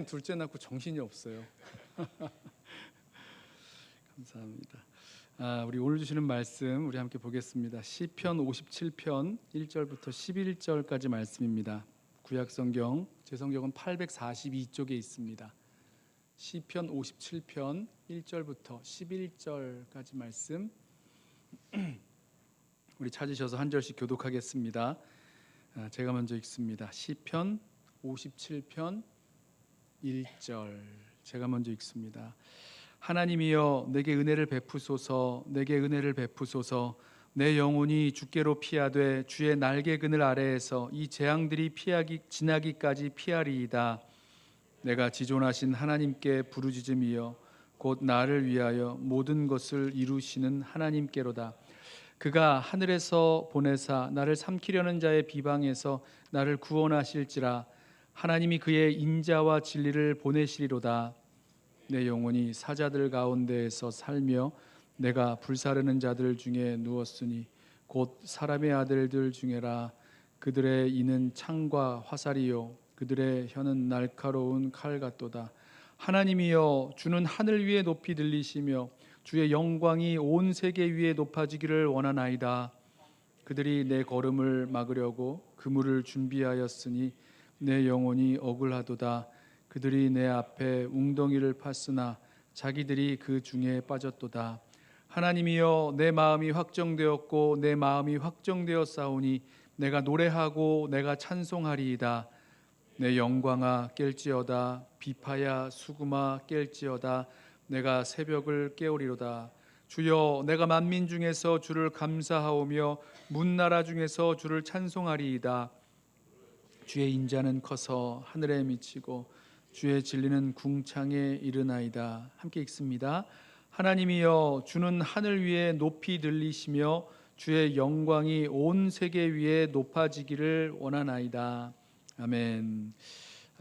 둘째 낳고 정신이 없어요. 감사합니다. 우리 오늘 주시는 말씀 우리 함께 보겠습니다. 시편 57편 1절부터 11절까지 말씀입니다. 구약성경 제 성경은 842쪽에 있습니다. 시편 57편 1절부터 11절까지 말씀 우리 찾으셔서 한 절씩 교독하겠습니다. 제가 먼저 읽습니다. 시편 57편 1절 제가 먼저 읽습니다. 하나님이여 내게 은혜를 베푸소서, 내게 은혜를 베푸소서. 내 영혼이 주께로 피하되 주의 날개 그늘 아래에서 이 재앙들이 지나기까지 피하리이다. 내가 지존하신 하나님께 부르짖음이여 곧 나를 위하여 모든 것을 이루시는 하나님께로다. 그가 하늘에서 보내사 나를 삼키려는 자의 비방에서 나를 구원하실지라. 하나님이 그의 인자와 진리를 보내시리로다. 내 영혼이 사자들 가운데에서 살며 내가 불사르는 자들 중에 누웠으니 곧 사람의 아들들 중에라. 그들의 이는 창과 화살이요 그들의 혀는 날카로운 칼 같도다. 하나님이여 주는 하늘 위에 높이 들리시며 주의 영광이 온 세계 위에 높아지기를 원하나이다. 그들이 내 걸음을 막으려고 그물을 준비하였으니 내 영혼이 억울하도다. 그들이 내 앞에 웅덩이를 팠으나 자기들이 그 중에 빠졌도다. 하나님이여 내 마음이 확정되었고 내 마음이 확정되었사오니 내가 노래하고 내가 찬송하리이다. 내 영광아 깰지어다. 비파야 수구마 깰지어다. 내가 새벽을 깨우리로다. 주여 내가 만민 중에서 주를 감사하오며 문나라 중에서 주를 찬송하리이다. 주의 인자는 커서 하늘에 미치고 주의 진리는 궁창에 이르나이다. 함께 읽습니다. 하나님이여 주는 하늘 위에 높이 들리시며 주의 영광이 온 세계 위에 높아지기를 원하나이다. 아멘.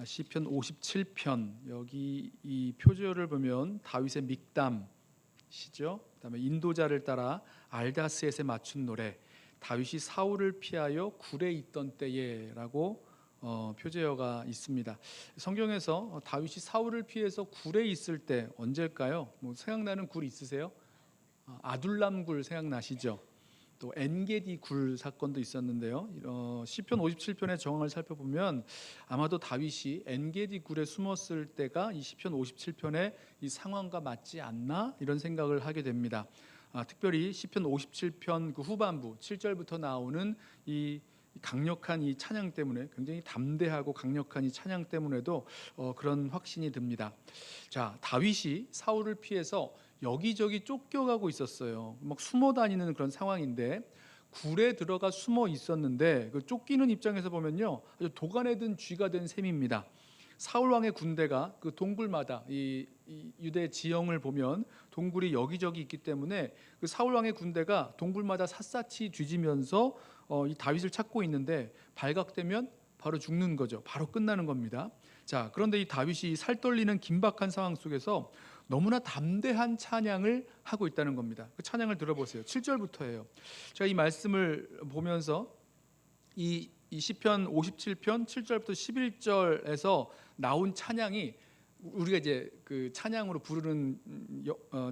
시편 57편 여기 이 표제어를 보면 다윗의 믹담시죠. 그다음에 인도자를 따라 알다스엣에 맞춘 노래, 다윗이 사울을 피하여 굴에 있던 때에라고 표제어가 있습니다. 성경에서 다윗이 사울을 피해서 굴에 있을 때 언제일까요? 생각나는 굴 있으세요? 아둘람 굴 생각나시죠? 또 엔게디 굴 사건도 있었는데요. 시편 57편의 정황을 살펴보면 아마도 다윗이 엔게디 굴에 숨었을 때가 이 시편 57편의 이 상황과 맞지 않나 이런 생각을 하게 됩니다. 특별히 시편 57편 그 후반부 7절부터 나오는 이 강력한 이 찬양 때문에 굉장히 담대하고 강력한 이 찬양 때문에도 그런 확신이 듭니다. 자, 다윗이 사울을 피해서 여기저기 쫓겨가고 있었어요. 막 숨어 다니는 그런 상황인데 굴에 들어가 숨어 있었는데 그 쫓기는 입장에서 보면요 아주 도간에 든 쥐가 된 셈입니다. 사울 왕의 군대가 그 동굴마다 이 유대 지형을 보면 동굴이 여기저기 있기 때문에 그 사울 왕의 군대가 동굴마다 샅샅이 뒤지면서 이 다윗을 찾고 있는데 발각되면 바로 죽는 거죠. 바로 끝나는 겁니다. 자, 그런데 이 다윗이 살떨리는 긴박한 상황 속에서 너무나 담대한 찬양을 하고 있다는 겁니다. 그 찬양을 들어보세요. 7절부터예요. 제가 이 말씀을 보면서 이 시편 57편 7절부터 11절에서 나온 찬양이 우리가 이제 그 찬양으로 부르는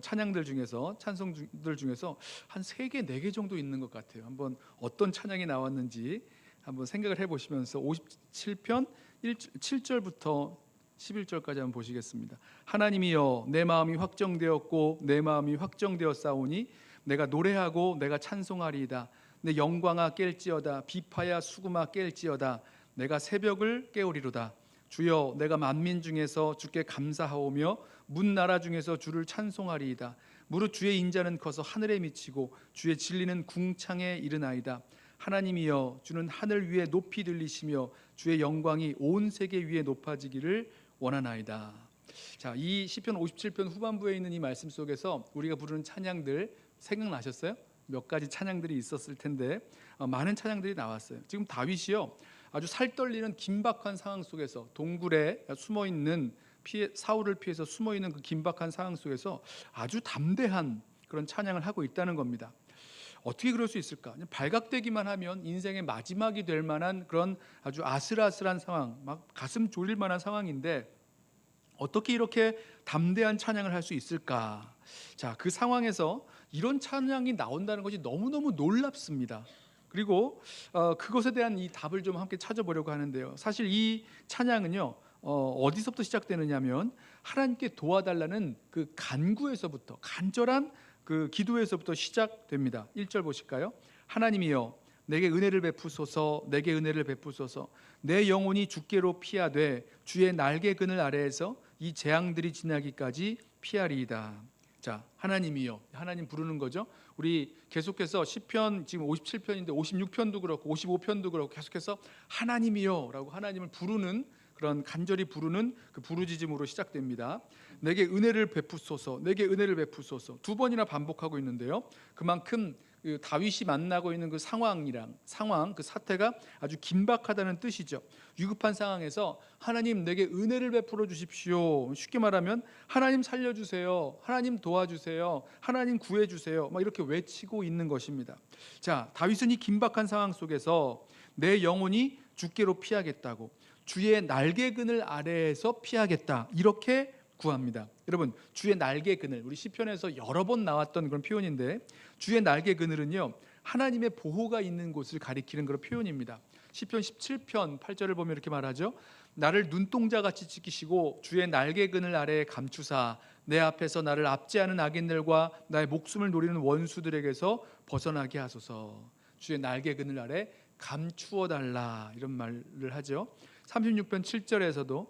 찬양들 중에서 찬송들 중에서 한 3개, 4개 정도 있는 것 같아요. 한번 어떤 찬양이 나왔는지 한번 생각을 해보시면서 57편 7절부터 11절까지 한번 보시겠습니다. 하나님이여 내 마음이 확정되었고 내 마음이 확정되었사오니 내가 노래하고 내가 찬송하리이다. 내 영광아 깰지어다. 비파야 수구마 깰지어다. 내가 새벽을 깨우리로다. 주여 내가 만민 중에서 주께 감사하오며 문나라 중에서 주를 찬송하리이다. 무릇 주의 인자는 커서 하늘에 미치고 주의 진리는 궁창에 이르나이다. 하나님이여 주는 하늘 위에 높이 들리시며 주의 영광이 온 세계 위에 높아지기를 원하나이다. 자, 이 시편 57편 후반부에 있는 이 말씀 속에서 우리가 부르는 찬양들 생각나셨어요? 몇 가지 찬양들이 있었을 텐데 많은 찬양들이 나왔어요. 지금 다윗이요 아주 살떨리는 긴박한 상황 속에서 동굴에 숨어있는 사울을 피해서 숨어있는 그 긴박한 상황 속에서 아주 담대한 그런 찬양을 하고 있다는 겁니다. 어떻게 그럴 수 있을까? 발각되기만 하면 인생의 마지막이 될 만한 그런 아주 아슬아슬한 상황, 막 가슴 졸일 만한 상황인데 어떻게 이렇게 담대한 찬양을 할 수 있을까? 자, 그 상황에서 이런 찬양이 나온다는 것이 너무너무 놀랍습니다. 그리고 그것에 대한 이 답을 좀 함께 찾아보려고 하는데요. 사실 이 찬양은요, 어디서부터 시작되느냐면 하나님께 도와달라는 그 간구에서부터, 간절한 그 기도에서부터 시작됩니다. 1절 보실까요? 하나님이여 내게 은혜를 베푸소서, 내게 은혜를 베푸소서. 내 영혼이 주께로 피하되 주의 날개 그늘 아래에서 이 재앙들이 지나기까지 피하리이다. 자, 하나님이여, 하나님 부르는 거죠. 우리 계속해서 시편 지금 57편인데 56편도 그렇고 55편도 그렇고 계속해서 하나님이여라고 하나님을 부르는, 그런 간절히 부르는 그 부르짖음으로 시작됩니다. 내게 은혜를 베푸소서, 내게 은혜를 베푸소서. 두 번이나 반복하고 있는데요. 그만큼 그 다윗이 만나고 있는 그 상황, 그 사태가 아주 긴박하다는 뜻이죠. 위급한 상황에서 하나님 내게 은혜를 베풀어 주십시오. 쉽게 말하면 하나님 살려주세요, 하나님 도와주세요, 하나님 구해주세요, 막 이렇게 외치고 있는 것입니다. 자, 다윗은 이 긴박한 상황 속에서 내 영혼이 주께로 피하겠다고, 주의 날개 그늘 아래에서 피하겠다, 이렇게 구합니다. 여러분, 주의 날개 그늘, 우리 시편에서 여러 번 나왔던 그런 표현인데, 주의 날개 그늘은요 하나님의 보호가 있는 곳을 가리키는 그런 표현입니다. 시편 17편 8절을 보면 이렇게 말하죠. 나를 눈동자같이 지키시고 주의 날개 그늘 아래에 감추사 내 앞에서 나를 압제하는 악인들과 나의 목숨을 노리는 원수들에게서 벗어나게 하소서. 주의 날개 그늘 아래 감추어 달라, 이런 말을 하죠. 36편 7절에서도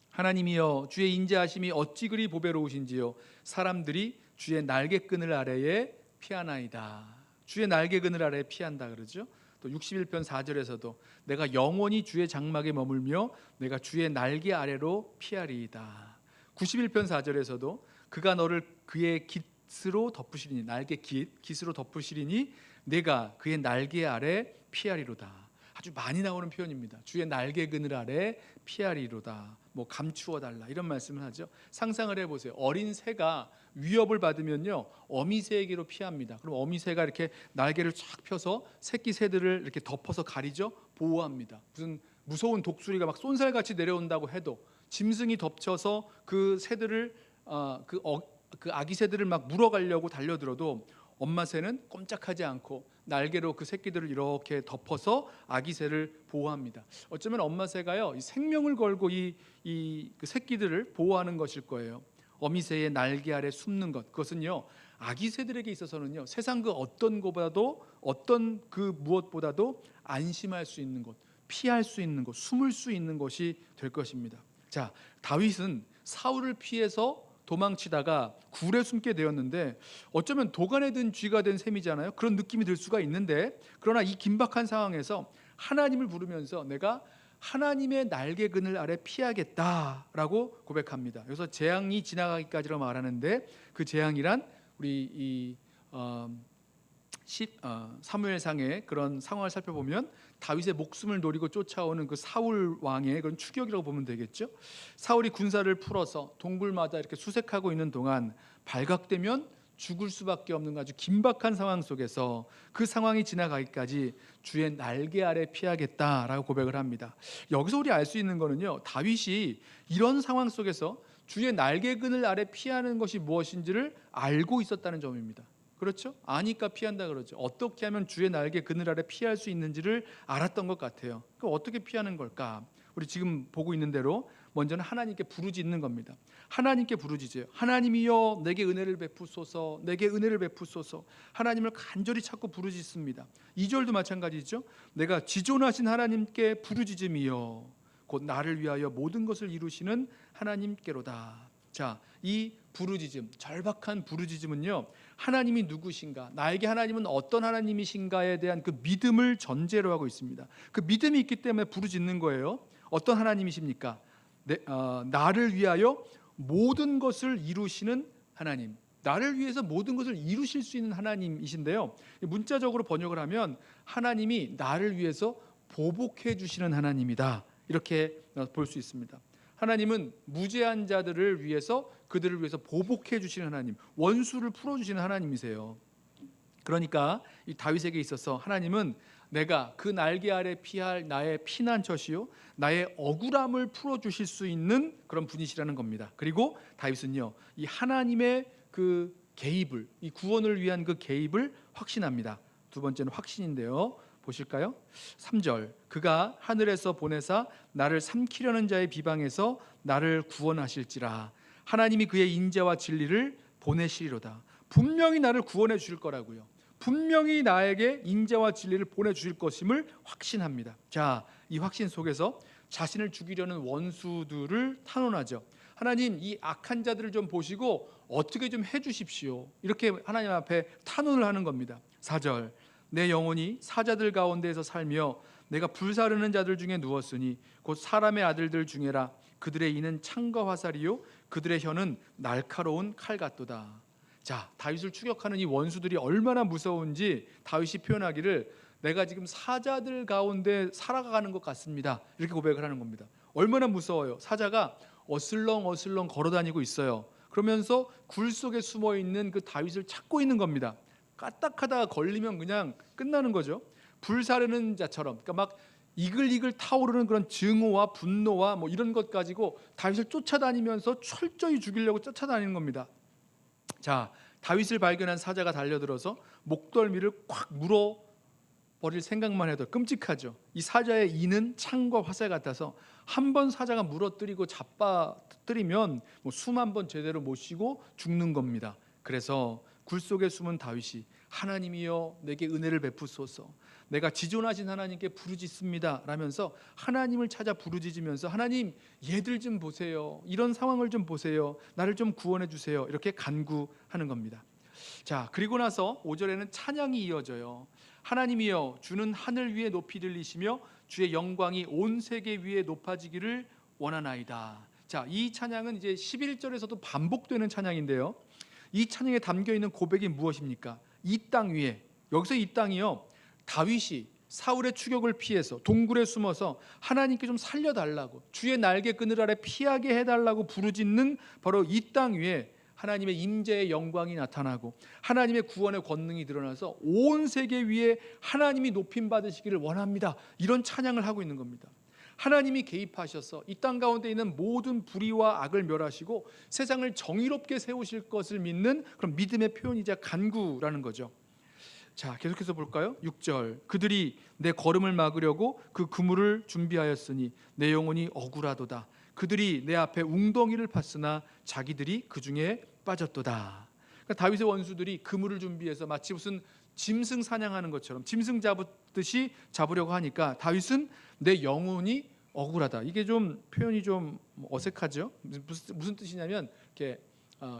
하나님이여 주의 인자하심이 어찌 그리 보배로우신지요 사람들이 주의 날개 그늘 아래에 피하나이다. 주의 날개 그늘 아래에 피한다 그러죠. 또 61편 4절에서도 내가 영원히 주의 장막에 머물며 내가 주의 날개 아래로 피하리이다. 91편 4절에서도 그가 너를 그의 깃으로 덮으시리니, 날개 깃으로 덮으시리니 내가 그의 날개 아래 피하리로다. 아주 많이 나오는 표현입니다. 주의 날개 그늘 아래 피하리로다, 뭐 감추어 달라, 이런 말씀을 하죠. 상상을 해보세요. 어린 새가 위협을 받으면요 어미새에게로 피합니다. 그럼 어미새가 이렇게 날개를 쫙 펴서 새끼 새들을 이렇게 덮어서 가리죠. 보호합니다. 무슨 무서운 독수리가 막 쏜살같이 내려온다고 해도 짐승이 덮쳐서 그 새들을 그 아기 새들을 막 물어가려고 달려들어도 엄마 새는 꼼짝하지 않고 날개로 그 새끼들을 이렇게 덮어서 아기 새를 보호합니다. 어쩌면 엄마 새가요 생명을 걸고 그 새끼들을 보호하는 것일 거예요. 어미 새의 날개 아래 숨는 것, 그것은요 아기 새들에게 있어서는요 세상 그 어떤 것보다도, 어떤 그 무엇보다도 안심할 수 있는 곳, 피할 수 있는 곳, 숨을 수 있는 곳이 될 것입니다. 자, 다윗은 사울을 피해서 도망치다가 굴에 숨게 되었는데 어쩌면 도간에 든 쥐가 된 셈이잖아요. 그런 느낌이 들 수가 있는데, 그러나 이 긴박한 상황에서 하나님을 부르면서 내가 하나님의 날개 그늘 아래 피하겠다라고 고백합니다. 그래서 재앙이 지나가기까지로 말하는데 그 재앙이란 우리 사무엘상의 그런 상황을 살펴보면 다윗의 목숨을 노리고 쫓아오는 그 사울 왕의 그런 추격이라고 보면 되겠죠. 사울이 군사를 풀어서 동굴마다 이렇게 수색하고 있는 동안 발각되면 죽을 수밖에 없는 아주 긴박한 상황 속에서 그 상황이 지나가기까지 주의 날개 아래 피하겠다라고 고백을 합니다. 여기서 우리 알 수 있는 거는요 다윗이 이런 상황 속에서 주의 날개 그늘 아래 피하는 것이 무엇인지를 알고 있었다는 점입니다. 그렇죠? 아니까 피한다 그러죠. 어떻게 하면 주의 날개 그늘 아래 피할 수 있는지를 알았던 것 같아요. 그럼 어떻게 피하는 걸까? 우리 지금 보고 있는 대로 먼저는 하나님께 부르짖는 겁니다. 하나님께 부르짖어요. 하나님이여 내게 은혜를 베푸소서, 내게 은혜를 베푸소서. 하나님을 간절히 찾고 부르짖습니다. 2절도 마찬가지죠. 내가 지존하신 하나님께 부르짖음이여 곧 나를 위하여 모든 것을 이루시는 하나님께로다. 자, 이 부르짖음, 절박한 부르짖음은요 하나님이 누구신가, 나에게 하나님은 어떤 하나님이신가에 대한 그 믿음을 전제로 하고 있습니다. 그 믿음이 있기 때문에 부르짖는 거예요. 어떤 하나님이십니까? 나를 위하여 모든 것을 이루시는 하나님, 나를 위해서 모든 것을 이루실 수 있는 하나님이신데요, 문자적으로 번역을 하면 하나님이 나를 위해서 보복해 주시는 하나님이다, 이렇게 볼 수 있습니다. 하나님은 무죄한 자들을 위해서, 그들을 위해서 보복해 주시는 하나님, 원수를 풀어주시는 하나님이세요. 그러니까 이 다윗에게 있어서 하나님은 내가 그 날개 아래 피할 나의 피난처시요 나의 억울함을 풀어주실 수 있는 그런 분이시라는 겁니다. 그리고 다윗은요, 이 하나님의 그 개입을, 이 구원을 위한 그 개입을 확신합니다. 두 번째는 확신인데요, 보실까요? 3절, 그가 하늘에서 보내사 나를 삼키려는 자의 비방에서 나를 구원하실지라. 하나님이 그의 인자와 진리를 보내시리로다. 분명히 나를 구원해 주실 거라고요. 분명히 나에게 인자와 진리를 보내주실 것임을 확신합니다. 자, 이 확신 속에서 자신을 죽이려는 원수들을 탄원하죠. 하나님, 이 악한 자들을 좀 보시고 어떻게 좀 해주십시오. 이렇게 하나님 앞에 탄원을 하는 겁니다. 4절, 내 영혼이 사자들 가운데에서 살며 내가 불사르는 자들 중에 누웠으니 곧 사람의 아들들 중에라. 그들의 이는 창과 화살이요 그들의 혀는 날카로운 칼 같도다. 자, 다윗을 추격하는 이 원수들이 얼마나 무서운지 다윗이 표현하기를 내가 지금 사자들 가운데 살아가는 것 같습니다. 이렇게 고백을 하는 겁니다. 얼마나 무서워요. 사자가 어슬렁어슬렁 걸어다니고 있어요. 그러면서 굴 속에 숨어있는 그 다윗을 찾고 있는 겁니다. 까딱하다가 걸리면 그냥 끝나는 거죠. 불사르는 자처럼, 그러니까 막 이글이글 타오르는 그런 증오와 분노와 뭐 이런 것 가지고 다윗을 쫓아다니면서 철저히 죽이려고 쫓아다니는 겁니다. 자, 다윗을 발견한 사자가 달려들어서 목덜미를 콱 물어버릴 생각만 해도 끔찍하죠. 이 사자의 이는 창과 화살 같아서 한 번 사자가 물어뜨리고 잡아뜨리면 뭐 숨 한 번 제대로 못 쉬고 죽는 겁니다. 그래서 굴 속에 숨은 다윗이 하나님이여 내게 은혜를 베푸소서, 내가 지존하신 하나님께 부르짖습니다 라면서 하나님을 찾아 부르짖으면서 하나님, 얘들 좀 보세요, 이런 상황을 좀 보세요, 나를 좀 구원해 주세요, 이렇게 간구하는 겁니다. 자, 그리고 나서 5절에는 찬양이 이어져요. 하나님이여 주는 하늘 위에 높이 들리시며 주의 영광이 온 세계 위에 높아지기를 원하나이다. 자, 이 찬양은 이제 11절에서도 반복되는 찬양인데요, 이 찬양에 담겨있는 고백이 무엇입니까? 이 땅 위에, 여기서 이 땅이요, 다윗이 사울의 추격을 피해서 동굴에 숨어서 하나님께 좀 살려달라고, 주의 날개 그늘 아래 피하게 해달라고 부르짖는 바로 이 땅 위에 하나님의 임재의 영광이 나타나고 하나님의 구원의 권능이 드러나서 온 세계 위에 하나님이 높임 받으시기를 원합니다. 이런 찬양을 하고 있는 겁니다. 하나님이 개입하셔서 이 땅 가운데 있는 모든 불의와 악을 멸하시고 세상을 정의롭게 세우실 것을 믿는 그런 믿음의 표현이자 간구라는 거죠. 자, 계속해서 볼까요? 6절, 그들이 내 걸음을 막으려고 그 그물을 준비하였으니 내 영혼이 억울하도다. 그들이 내 앞에 웅덩이를 팠으나 자기들이 그 중에 빠졌도다. 그러니까 다윗의 원수들이 그물을 준비해서 마치 무슨 짐승 사냥하는 것처럼 짐승 잡듯이 잡으려고 하니까 다윗은 내 영혼이 억울하다. 이게 좀 표현이 좀 어색하죠. 무슨 뜻이냐면 이렇게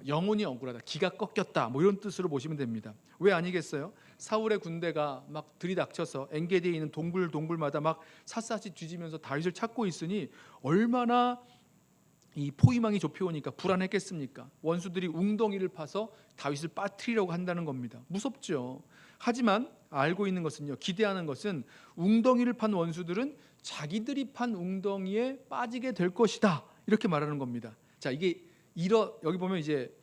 영혼이 억울하다, 기가 꺾였다, 뭐 이런 뜻으로 보시면 됩니다. 왜 아니겠어요? 사울의 군대가 막 들이닥쳐서 엔게디에 있는 동굴마다 막 샅샅이 뒤지면서 다윗을 찾고 있으니 얼마나 이 포위망이 좁혀오니까 불안했겠습니까? 원수들이 웅덩이를 파서 다윗을 빠뜨리려고 한다는 겁니다. 무섭죠. 하지만 알고 있는 것은요, 기대하는 것은 웅덩이를 판 원수들은 자기들이 판 웅덩이에 빠지게 될 것이다, 이렇게 말하는 겁니다. 자, 이게 여기 보면 이제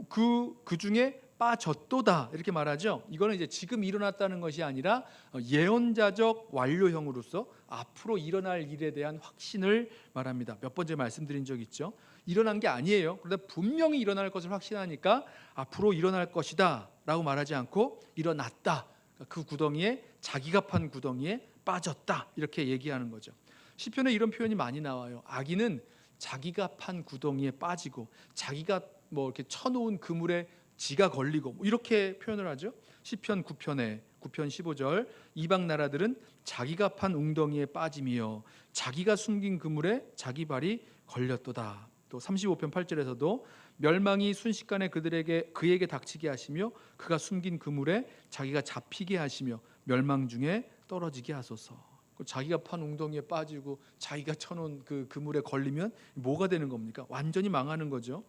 그 중에 빠졌도다 이렇게 말하죠. 이거는 이제 지금 일어났다는 것이 아니라 예언자적 완료형으로서 앞으로 일어날 일에 대한 확신을 말합니다. 몇 번째 말씀드린 적 있죠. 일어난 게 아니에요. 그런데 분명히 일어날 것을 확신하니까 앞으로 일어날 것이다 라고 말하지 않고 일어났다, 그 구덩이에, 자기가 판 구덩이에 빠졌다, 이렇게 얘기하는 거죠. 시편에 이런 표현이 많이 나와요. 악인은 자기가 판 구덩이에 빠지고 자기가 뭐 이렇게 쳐놓은 그물에 지가 걸리고 뭐 이렇게 표현을 하죠. 시편 9편 15절, 이방 나라들은 자기가 판 웅덩이에 빠짐이요 자기가 숨긴 그물에 자기 발이 걸렸도다. 또 35편 8절에서도 멸망이 순식간에 그에게 닥치게 하시며 그가 숨긴 그물에 자기가 잡히게 하시며 멸망 중에 떨어지게 하소서. 자기가 판 웅덩이에 빠지고 자기가 쳐놓은 그 그물에 걸리면 뭐가 되는 겁니까? 완전히 망하는 거죠.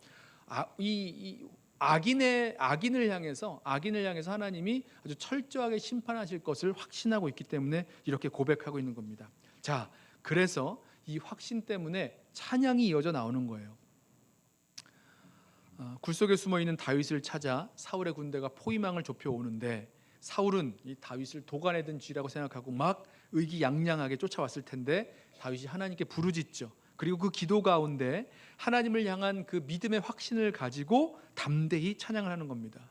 악인을 향해서 하나님이 아주 철저하게 심판하실 것을 확신하고 있기 때문에 이렇게 고백하고 있는 겁니다. 자, 그래서 이 확신 때문에 찬양이 이어져 나오는 거예요. 굴 속에 숨어 있는 다윗을 찾아 사울의 군대가 포위망을 좁혀 오는데 사울은 이 다윗을 도가내든 쥐라고 생각하고 막 의기양양하게 쫓아왔을 텐데 다윗이 하나님께 부르짖죠. 그리고 그 기도 가운데 하나님을 향한 그 믿음의 확신을 가지고 담대히 찬양을 하는 겁니다.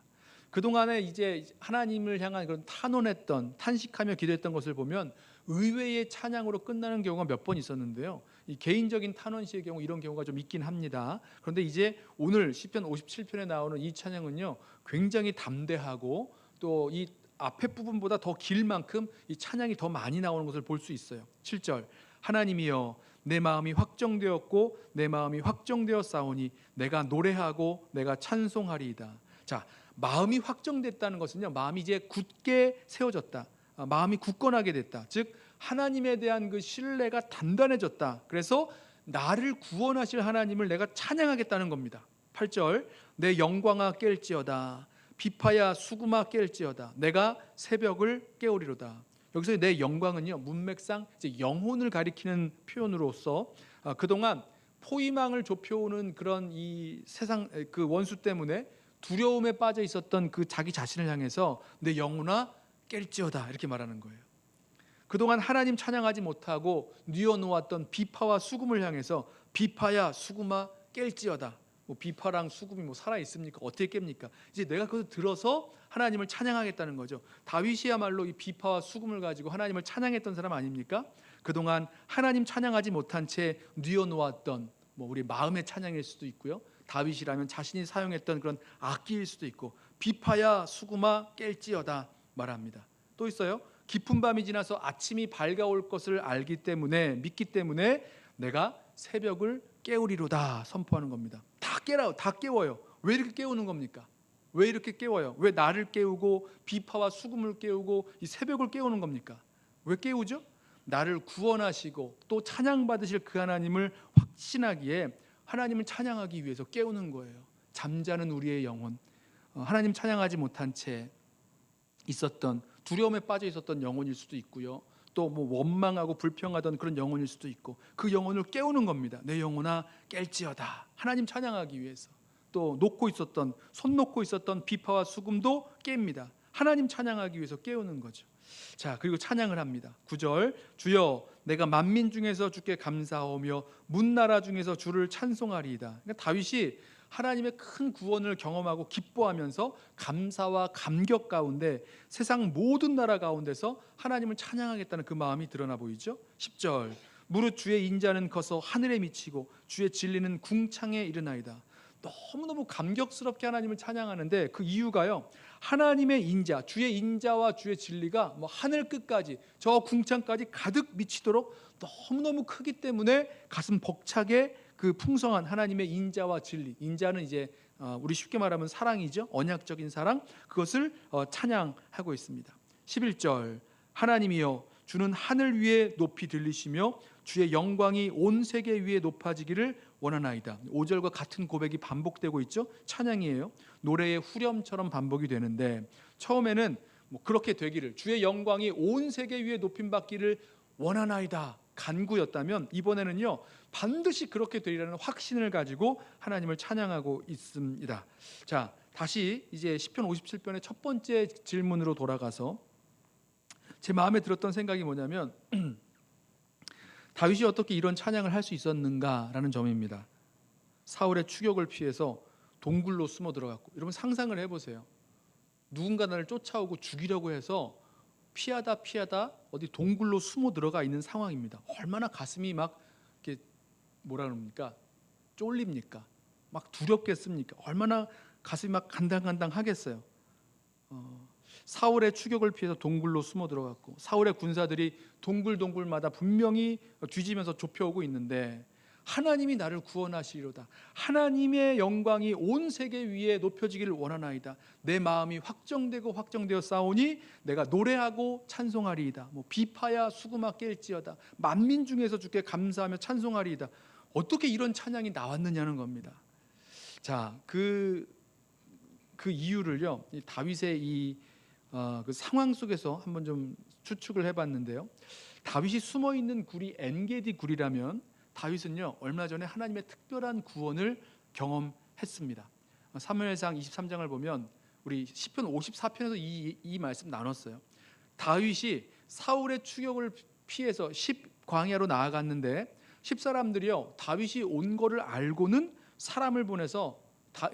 그동안에 이제 하나님을 향한 그런 탄원했던, 탄식하며 기도했던 것을 보면 의외의 찬양으로 끝나는 경우가 몇 번 있었는데요. 이 개인적인 탄원시의 경우 이런 경우가 좀 있긴 합니다. 그런데 이제 오늘 시편 57편에 나오는 이 찬양은요, 굉장히 담대하고 또 이 앞에 부분보다 더 길 만큼 이 찬양이 더 많이 나오는 것을 볼 수 있어요. 7절, 하나님이여 내 마음이 확정되었고 내 마음이 확정되었사오니 내가 노래하고 내가 찬송하리이다. 자, 마음이 확정됐다는 것은요, 마음이 이제 굳게 세워졌다, 마음이 굳건하게 됐다. 즉 하나님에 대한 그 신뢰가 단단해졌다. 그래서 나를 구원하실 하나님을 내가 찬양하겠다는 겁니다. 8절, 내 영광아 깰지어다 비파야 수구마 깰지어다 내가 새벽을 깨우리로다. 여기서 내 영광은요, 문맥상 이제 영혼을 가리키는 표현으로서 그동안 포위망을 좁혀오는 그런 이 세상 그 원수 때문에 두려움에 빠져 있었던 그 자기 자신을 향해서 내 영혼아 깰지어다 이렇게 말하는 거예요. 그동안 하나님 찬양하지 못하고 뉘어놓았던 비파와 수금을 향해서 비파야 수금아 깰지어다. 뭐 비파랑 수금이 뭐 살아 있습니까? 어떻게 깹니까? 이제 내가 그것을 들어서 하나님을 찬양하겠다는 거죠. 다윗이야말로 이 비파와 수금을 가지고 하나님을 찬양했던 사람 아닙니까? 그동안 하나님 찬양하지 못한 채 뉘어놓았던 뭐 우리 마음의 찬양일 수도 있고요. 다윗이라면 자신이 사용했던 그런 악기일 수도 있고 비파야 수금아 깰지어다 말합니다. 또 있어요. 깊은 밤이 지나서 아침이 밝아올 것을 알기 때문에 믿기 때문에 내가 새벽을 깨우리로다 선포하는 겁니다. 다 깨라, 다 깨워요. 왜 이렇게 깨우는 겁니까? 왜 이렇게 깨워요? 왜 나를 깨우고 비파와 수금을 깨우고 이 새벽을 깨우는 겁니까? 왜 깨우죠? 나를 구원하시고 또 찬양받으실 그 하나님을 확신하기에 하나님을 찬양하기 위해서 깨우는 거예요. 잠자는 우리의 영혼, 하나님 찬양하지 못한 채 있었던 두려움에 빠져 있었던 영혼일 수도 있고요. 또 뭐 원망하고 불평하던 그런 영혼일 수도 있고 그 영혼을 깨우는 겁니다. 내 영혼아 깰지어다. 하나님 찬양하기 위해서. 또 놓고 있었던 손 놓고 있었던 비파와 수금도 깹니다. 하나님 찬양하기 위해서 깨우는 거죠. 자, 그리고 찬양을 합니다. 9절, 주여 내가 만민 중에서 주께 감사하며 문나라 중에서 주를 찬송하리이다. 그러니까 다윗이 하나님의 큰 구원을 경험하고 기뻐하면서 감사와 감격 가운데 세상 모든 나라 가운데서 하나님을 찬양하겠다는 그 마음이 드러나 보이죠. 10절, 무릇 주의 인자는 커서 하늘에 미치고 주의 진리는 궁창에 이르나이다. 너무너무 감격스럽게 하나님을 찬양하는데 그 이유가요, 하나님의 인자, 주의 인자와 주의 진리가 뭐 하늘 끝까지 저 궁창까지 가득 미치도록 너무너무 크기 때문에 가슴 벅차게 그 풍성한 하나님의 인자와 진리, 인자는 이제 우리 쉽게 말하면 사랑이죠. 언약적인 사랑, 그것을 찬양하고 있습니다. 11절, 하나님이여 주는 하늘 위에 높이 들리시며 주의 영광이 온 세계 위에 높아지기를 원하나이다. 5절과 같은 고백이 반복되고 있죠. 찬양이에요. 노래의 후렴처럼 반복이 되는데 처음에는 뭐 그렇게 되기를, 주의 영광이 온 세계 위에 높임받기를 원하나이다 간구였다면 이번에는요, 반드시 그렇게 되리라는 확신을 가지고 하나님을 찬양하고 있습니다. 자, 다시 이제 시편 57편의 첫 번째 질문으로 돌아가서 제 마음에 들었던 생각이 뭐냐면 다윗이 어떻게 이런 찬양을 할 수 있었는가라는 점입니다. 사울의 추격을 피해서 동굴로 숨어 들어갔고, 여러분 상상을 해보세요. 누군가 나를 쫓아오고 죽이려고 해서 피하다 어디 동굴로 숨어 들어가 있는 상황입니다. 얼마나 가슴이 막 이렇게 뭐라 그럽니까? 쫄립니까? 막 두렵겠습니까? 얼마나 가슴이 막 간당간당하겠어요. 사울의 추격을 피해서 동굴로 숨어 들어갔고 사울의 군사들이 동굴마다 분명히 뒤지면서 좁혀오고 있는데 하나님이 나를 구원하시리로다. 하나님의 영광이 온 세계 위에 높여지기를 원하나이다. 내 마음이 확정되어 싸우니 내가 노래하고 찬송하리이다. 뭐 비파야 수구마 깰지어다. 만민 중에서 주께 감사하며 찬송하리이다. 어떻게 이런 찬양이 나왔느냐는 겁니다. 자, 그 이유를요, 다윗의 그 상황 속에서 한번 좀 추측을 해봤는데요. 다윗이 숨어 있는 굴이 엔게디 굴이라면 다윗은요, 얼마 전에 하나님의 특별한 구원을 경험했습니다. 사무엘상 23장을 보면 우리 시편 54편에서 이 말씀 나눴어요. 다윗이 사울의 추격을 피해서 10광야로 나아갔는데 10사람들이요 다윗이 온 거를 알고는 사람을 보내서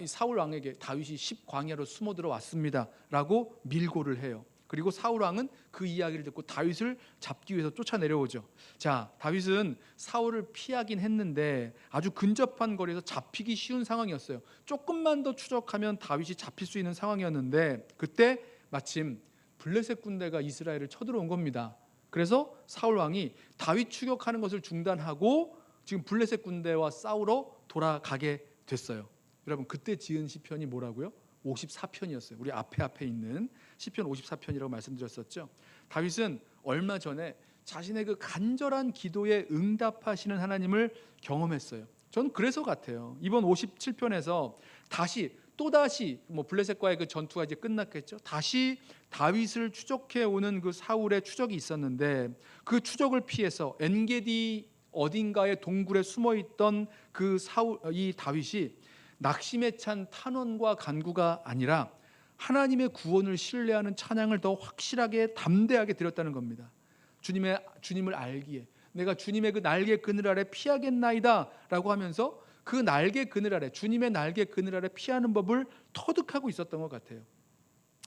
사울 왕에게 다윗이 10광야로 숨어 들어왔습니다 라고 밀고를 해요. 그리고 사울 왕은 그 이야기를 듣고 다윗을 잡기 위해서 쫓아내려오죠. 자, 다윗은 사울을 피하긴 했는데 아주 근접한 거리에서 잡히기 쉬운 상황이었어요. 조금만 더 추적하면 다윗이 잡힐 수 있는 상황이었는데 그때 마침 블레셋 군대가 이스라엘을 쳐들어온 겁니다. 그래서 사울 왕이 다윗 추격하는 것을 중단하고 지금 블레셋 군대와 싸우러 돌아가게 됐어요. 여러분 그때 지은 시편이 뭐라고요? 54편이었어요. 우리 앞에 있는 시편 54편이라고 말씀드렸었죠. 다윗은 얼마 전에 자신의 그 간절한 기도에 응답하시는 하나님을 경험했어요. 저는 그래서 같아요. 이번 57편에서 또다시 블레셋과의 그 전투가 이제 끝났겠죠. 다시 다윗을 추적해 오는 그 사울의 추적이 있었는데 그 추적을 피해서 엔게디 어딘가의 동굴에 숨어 있던 이 다윗이 낙심에 찬 탄원과 간구가 아니라 하나님의 구원을 신뢰하는 찬양을 더 확실하게 담대하게 드렸다는 겁니다. 주님을 알기에 내가 주님의 그 날개 그늘 아래 피하겠나이다 라고 하면서 그 날개 그늘 아래 주님의 날개 그늘 아래 피하는 법을 터득하고 있었던 것 같아요.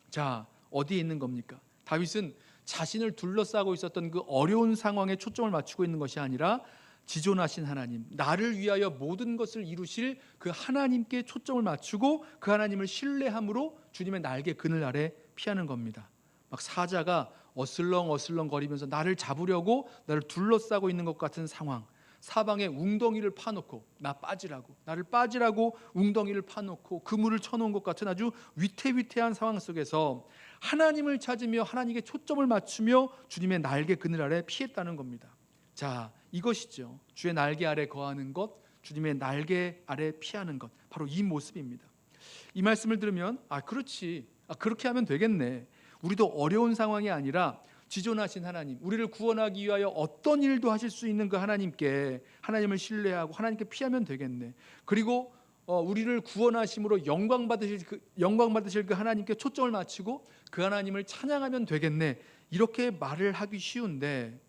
자, 어디에 있는 겁니까? 다윗은 자신을 둘러싸고 있었던 그 어려운 상황에 초점을 맞추고 있는 것이 아니라 지존하신 하나님, 나를 위하여 모든 것을 이루실 그 하나님께 초점을 맞추고 그 하나님을 신뢰함으로 주님의 날개 그늘 아래 피하는 겁니다. 막 사자가 어슬렁어슬렁 거리면서 나를 잡으려고 나를 둘러싸고 있는 것 같은 상황, 사방에 웅덩이를 파놓고 나를 빠지라고 웅덩이를 파놓고 그물을 쳐놓은 것 같은 아주 위태위태한 상황 속에서 하나님을 찾으며 하나님께 초점을 맞추며 주님의 날개 그늘 아래 피했다는 겁니다. 자, 이것이죠. 주의 날개 아래 거하는 것, 주님의 날개 아래 피하는 것, 바로 이 모습입니다. 이 말씀을 들으면 그렇지, 그렇게 하면 되겠네. 우리도 어려운 상황이 아니라 지존하신 하나님, 우리를 구원하기 위하여 어떤 일도 하실 수 있는 그 하나님을 신뢰하고 하나님께 피하면 되겠네. 그리고 우리를 구원하심으로 영광 받으실 그 하나님께 초점을 맞추고 그 하나님을 찬양하면 되겠네. 이렇게 말을 하기 쉬운데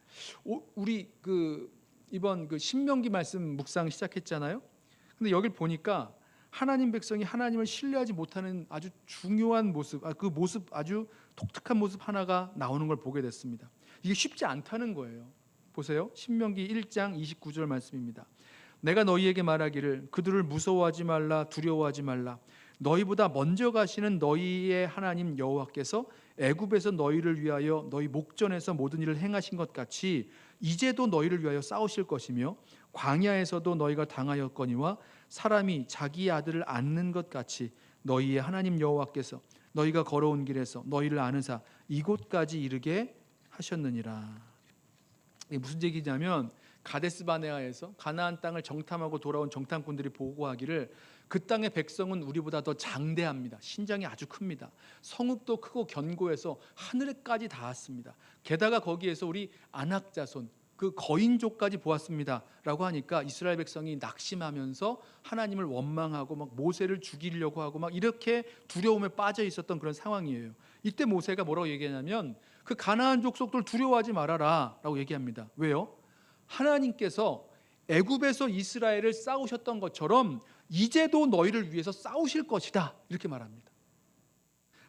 우리 이번 신명기 말씀 묵상 시작했잖아요. 근데 여길 보니까 하나님 백성이 하나님을 신뢰하지 못하는 아주 중요한 모습, 그 모습 아주 독특한 모습 하나가 나오는 걸 보게 됐습니다. 이게 쉽지 않다는 거예요. 보세요. 신명기 1장 29절 말씀입니다. 내가 너희에게 말하기를 그들을 무서워하지 말라, 두려워하지 말라. 너희보다 먼저 가시는 너희의 하나님 여호와께서 애굽에서 너희를 위하여 너희 목전에서 모든 일을 행하신 것 같이 이제도 너희를 위하여 싸우실 것이며 광야에서도 너희가 당하였거니와 사람이 자기 아들을 안는 것 같이 너희의 하나님 여호와께서 너희가 걸어온 길에서 너희를 아느사 이곳까지 이르게 하셨느니라. 이게 무슨 얘기냐면 가데스 바네아에서 가나안 땅을 정탐하고 돌아온 정탐꾼들이 보고하기를 그 땅의 백성은 우리보다 더 장대합니다. 신장이 아주 큽니다. 성읍도 크고 견고해서 하늘에까지 닿았습니다. 게다가 거기에서 우리 아낙 자손 그 거인족까지 보았습니다 라고 하니까 이스라엘 백성이 낙심하면서 하나님을 원망하고 막 모세를 죽이려고 하고 막 이렇게 두려움에 빠져 있었던 그런 상황이에요. 이때 모세가 뭐라고 얘기하냐면 그 가나안 족속들 두려워하지 말아라 라고 얘기합니다. 왜요? 하나님께서 애굽에서 이스라엘을 싸우셨던 것처럼 이제도 너희를 위해서 싸우실 것이다 이렇게 말합니다.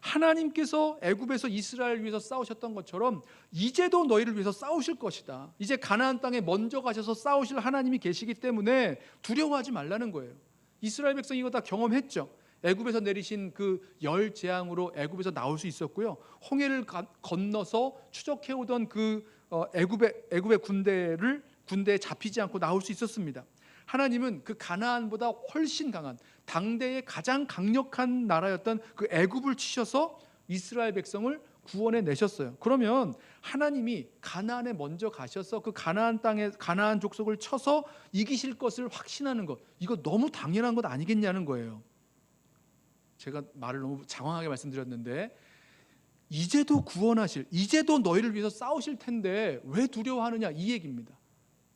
하나님께서 애굽에서 이스라엘을 위해서 싸우셨던 것처럼 이제도 너희를 위해서 싸우실 것이다. 이제 가나안 땅에 먼저 가셔서 싸우실 하나님이 계시기 때문에 두려워하지 말라는 거예요. 이스라엘 백성이 이거 다 경험했죠. 애굽에서 내리신 그 열 재앙으로 애굽에서 나올 수 있었고요. 홍해를 건너서 추적해오던 그 애굽의 군대에 잡히지 않고 나올 수 있었습니다. 하나님은 그 가나안보다 훨씬 강한 당대의 가장 강력한 나라였던 그 애굽을 치셔서 이스라엘 백성을 구원해 내셨어요. 그러면 하나님이 가나안에 먼저 가셔서 그 가나안 땅에 가나안 족속을 쳐서 이기실 것을 확신하는 것, 이거 너무 당연한 것 아니겠냐는 거예요. 제가 말을 너무 장황하게 말씀드렸는데 이제도 너희를 위해서 싸우실 텐데 왜 두려워하느냐 이 얘기입니다.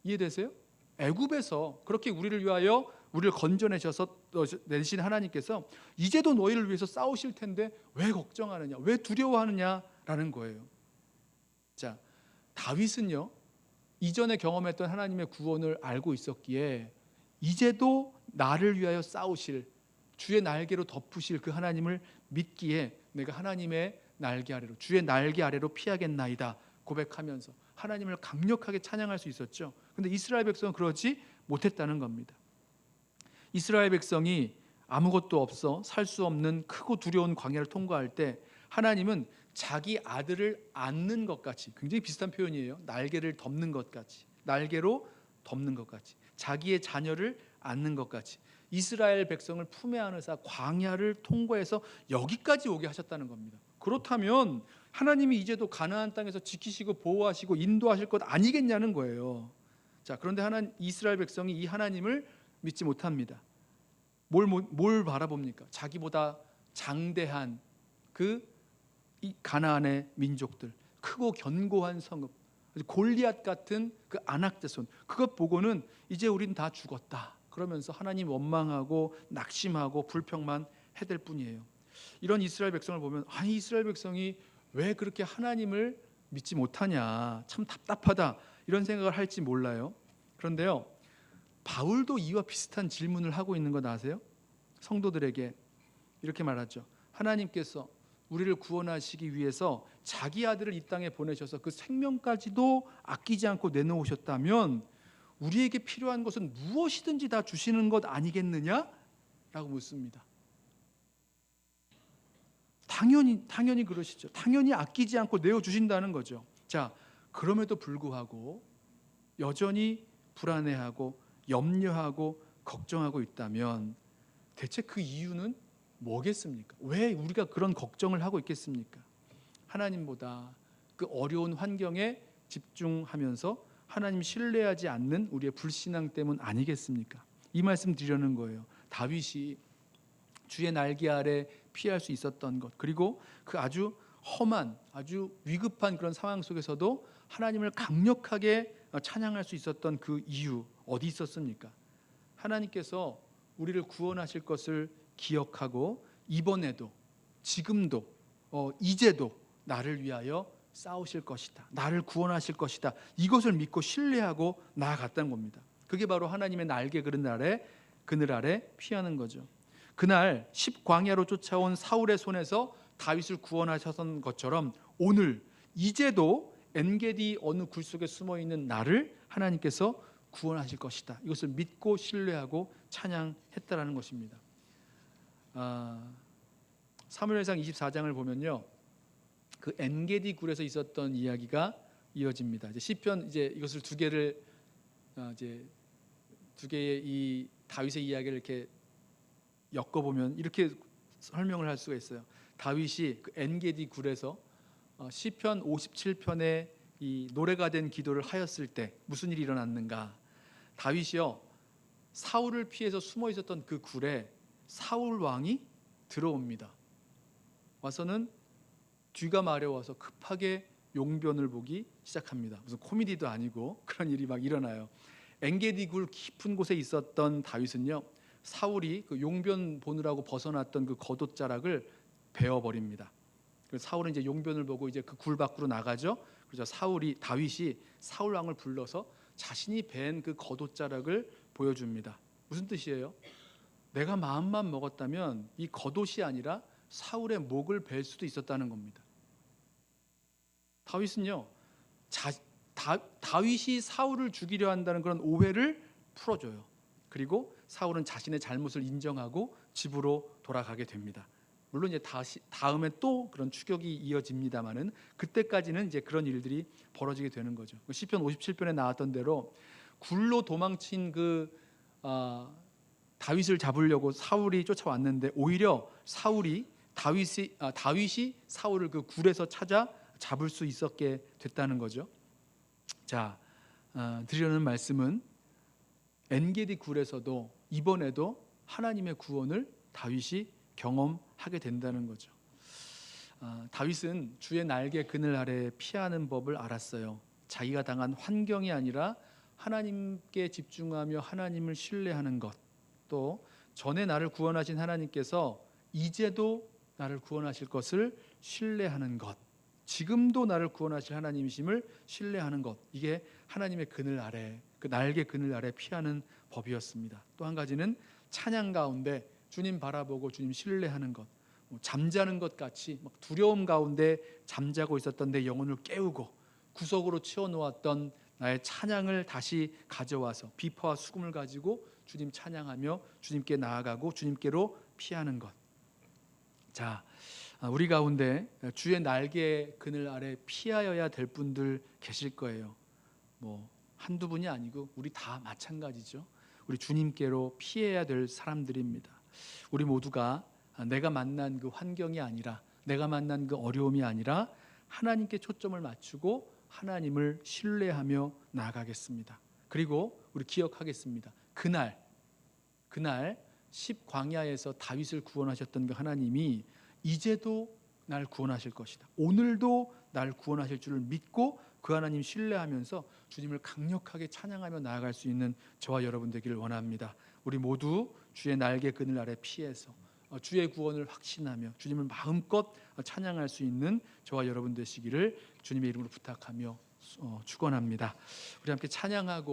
이해되세요? 애굽에서 그렇게 우리를 위하여 우리를 내신 하나님께서 이제도 너희를 위해서 싸우실 텐데 왜 걱정하느냐, 왜 두려워하느냐라는 거예요. 자, 다윗은요, 이전에 경험했던 하나님의 구원을 알고 있었기에 이제도 나를 위하여 싸우실, 주의 날개로 덮으실 그 하나님을 믿기에 내가 하나님의 날개 아래로, 주의 날개 아래로 피하겠나이다 고백하면서 하나님을 강력하게 찬양할 수 있었죠. 그런데 이스라엘 백성은 그러지 못했다는 겁니다. 이스라엘 백성이 아무것도 없어 살 수 없는 크고 두려운 광야를 통과할 때 하나님은 자기 아들을 안는 것 같이, 굉장히 비슷한 표현이에요. 날개를 덮는 것 같이, 날개로 덮는 것 같이, 자기의 자녀를 안는 것 같이 이스라엘 백성을 품에 안으사 광야를 통과해서 여기까지 오게 하셨다는 겁니다. 그렇다면 하나님이 이제도 가나안 땅에서 지키시고 보호하시고 인도하실 것 아니겠냐는 거예요. 자, 그런데 이스라엘 백성이 이 하나님을 믿지 못합니다. 뭘 바라봅니까? 자기보다 장대한 이 가나안의 민족들, 크고 견고한 성읍, 골리앗 같은 그 아낙 자손, 그것 보고는 이제 우린 다 죽었다 그러면서 하나님 원망하고 낙심하고 불평만 해댈 뿐이에요. 이런 이스라엘 백성을 보면 아니, 이스라엘 백성이 왜 그렇게 하나님을 믿지 못하냐, 참 답답하다 이런 생각을 할지 몰라요. 그런데요, 바울도 이와 비슷한 질문을 하고 있는 것 아세요? 성도들에게 이렇게 말하죠. 하나님께서 우리를 구원하시기 위해서 자기 아들을 이 땅에 보내셔서 그 생명까지도 아끼지 않고 내놓으셨다면 우리에게 필요한 것은 무엇이든지 다 주시는 것 아니겠느냐? 라고 묻습니다. 당연히 그러시죠. 당연히 아끼지 않고 내어주신다는 거죠. 자, 그럼에도 불구하고 여전히 불안해하고 염려하고 걱정하고 있다면 대체 그 이유는 뭐겠습니까? 왜 우리가 그런 걱정을 하고 있겠습니까? 하나님보다 그 어려운 환경에 집중하면서 하나님 신뢰하지 않는 우리의 불신앙 때문 아니겠습니까? 이 말씀 드리려는 거예요. 다윗이 주의 날개 아래 피할 수 있었던 것, 그리고 그 아주 험한, 아주 위급한 그런 상황 속에서도 하나님을 강력하게 찬양할 수 있었던 그 이유 어디 있었습니까? 하나님께서 우리를 구원하실 것을 기억하고 이번에도, 지금도, 이제도 나를 위하여 싸우실 것이다, 나를 구원하실 것이다, 이것을 믿고 신뢰하고 나아갔다는 겁니다. 그게 바로 하나님의 날개 그늘 아래 피하는 거죠. 그날 십광야로 쫓아온 사울의 손에서 다윗을 구원하셨던 것처럼 오늘 이제도 엔게디 어느 굴 속에 숨어있는 나를 하나님께서 구원하실 것이다, 이것을 믿고 신뢰하고 찬양했다라는 것입니다. 사무엘상 24장을 보면요, 그 엔게디 굴에서 있었던 이야기가 이어집니다. 이제 시편 이것을 두 개의 이 다윗의 이야기를 이렇게 엮어보면 이렇게 설명을 할 수가 있어요. 다윗이 그 엔게디 굴에서 시편 57편의 이 노래가 된 기도를 하였을 때 무슨 일이 일어났는가? 다윗이요, 사울을 피해서 숨어 있었던 그 굴에 사울 왕이 들어옵니다. 와서는 뒤가 마려워서 급하게 용변을 보기 시작합니다. 무슨 코미디도 아니고 그런 일이 막 일어나요. 엔게디 굴 깊은 곳에 있었던 다윗은요, 사울이 그 용변 보느라고 벗어났던 그 겉옷자락을 베어버립니다. 그래서 사울은 이제 용변을 보고 이제 그 굴 밖으로 나가죠. 그래서 다윗이 사울 왕을 불러서 자신이 벤 그 겉옷자락을 보여줍니다. 무슨 뜻이에요? 내가 마음만 먹었다면 이 겉옷이 아니라 사울의 목을 벨 수도 있었다는 겁니다. 다윗은요, 다윗이 사울을 죽이려 한다는 그런 오해를 풀어줘요. 그리고 사울은 자신의 잘못을 인정하고 집으로 돌아가게 됩니다. 물론 이제 다음에 또 그런 추격이 이어집니다만은 그때까지는 이제 그런 일들이 벌어지게 되는 거죠. 시편 57편에 나왔던 대로 굴로 도망친 다윗을 잡으려고 사울이 쫓아왔는데 오히려 다윗이 사울을 그 굴에서 찾아 잡을 수 있었게 됐다는 거죠. 자, 드리려는 말씀은 엔게디 굴에서도 이번에도 하나님의 구원을 다윗이 경험하게 된다는 거죠. 다윗은 주의 날개 그늘 아래 피하는 법을 알았어요. 자기가 당한 환경이 아니라 하나님께 집중하며 하나님을 신뢰하는 것, 또 전에 나를 구원하신 하나님께서 이제도 나를 구원하실 것을 신뢰하는 것, 지금도 나를 구원하실 하나님이심을 신뢰하는 것, 이게 하나님의 그늘 아래, 그 날개 그늘 아래 피하는 법이었습니다. 또 한 가지는 찬양 가운데 주님 바라보고 주님 신뢰하는 것, 잠자는 것 같이 막 두려움 가운데 잠자고 있었던 내 영혼을 깨우고 구석으로 치워놓았던 나의 찬양을 다시 가져와서 비파와 수금을 가지고 주님 찬양하며 주님께 나아가고 주님께로 피하는 것. 자, 우리 가운데 주의 날개 그늘 아래 피하여야 될 분들 계실 거예요. 뭐 한두 분이 아니고 우리 다 마찬가지죠. 우리 주님께로 피해야 될 사람들입니다. 우리 모두가 내가 만난 그 환경이 아니라, 내가 만난 그 어려움이 아니라 하나님께 초점을 맞추고 하나님을 신뢰하며 나아가겠습니다. 그리고 우리 기억하겠습니다. 그날 10광야에서 다윗을 구원하셨던 그 하나님이 이제도 날 구원하실 것이다. 오늘도 날 구원하실 줄을 믿고 그 하나님 신뢰하면서 주님을 강력하게 찬양하며 나아갈 수 있는 저와 여러분 되기를 원합니다. 우리 모두 주의 날개 그늘 아래 피해서 주의 구원을 확신하며 주님을 마음껏 찬양할 수 있는 저와 여러분 되시기를 주님의 이름으로 부탁하며 축원합니다. 우리 함께 찬양하고